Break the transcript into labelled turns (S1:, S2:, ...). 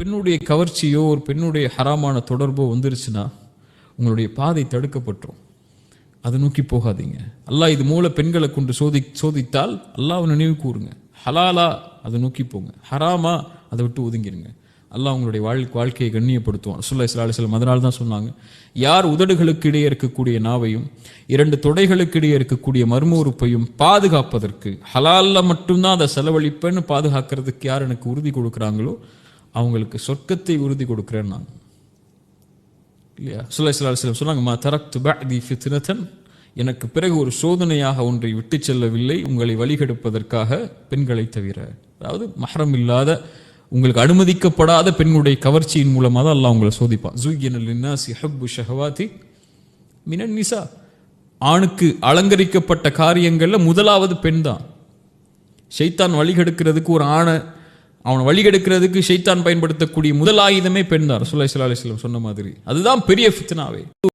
S1: பெண்ணுடைய கவர்ச்சியோ ஒரு பெண்ணுடைய ஹராமான தொடர்போ வந்துருச்சுன்னா உங்களுடைய பாதை தடுக்கப்பட்டுரும். அதை நோக்கி போகாதீங்க. அல்லாஹ் இது மூல பெண்களை கொண்டு சோதித்தால் அல்லாஹ்வை நினைவு கூறுங்க. ஹலாலா அதை நோக்கி போங்க, ஹராமா அதை விட்டு ஒதுங்கிருங்க. அல்லாஹ் உங்களுடைய வாழ்க்கையை கண்ணியப்படுத்துவான். ரசூலுல்லாஹி ஸல்லல்லாஹு அலைஹி வஸல்லம் அதனால தான் சொன்னாங்க, யார் உதடுகளுக்கு இடையே இருக்கக்கூடிய நாவையும் 2 தொடைகளுக்கு இடையே இருக்கக்கூடிய மர்ம உறுப்பையும் பாதுகாப்பதற்கு ஹலால்ல மட்டும்தான் அதை செலவழிப்பேன்னு பாதுகாக்கிறதுக்கு யார் எனக்கு உறுதி கொடுக்குறாங்களோ அவங்களுக்கு சொர்க்கத்தை உறுதி கொடுக்குறேன் நான். இல்லையா? ரசூலுல்லாஹி ஸல்லல்லாஹு அலைஹி வஸல்லம் சொன்னாங்க, மா தரக்து பஅதி ஃபித்னதன், எனக்கு பிறகு ஒரு சோதனையாக ஒன்றை விட்டு செல்லவில்லை உங்களை வழிகெடுப்பதற்காக பெண்களை தவிர. அதாவது மஹ்ரம் இல்லாத உங்களுக்கு அனுமதிக்கப்படாத பெண்களுடைய கவர்ச்சியின் மூலமாக தான் அல்லாஹ் உங்களை சோதிப்பான். ஸுய்யின லின்னாஸி ஹுப்பு ஷஹவாதி மினன் நிசா, ஆணுக்கு அலங்கரிக்கப்பட்ட காரியங்கள்ல முதலாவது பெண் தான். ஷைத்தான் வழிகெடுக்கிறதுக்கு ஒரு ஆணை அவனை வழிகெடுக்கிறதுக்கு ஷைத்தான் பயன்படுத்தக்கூடிய முதல் ஆயுதமே பெண் தான். ரசூலுல்லாஹி ஸல்லல்லாஹு அலைஹி வஸல்லம் சொன்ன மாதிரி அதுதான் பெரிய ஃபித்னாவே.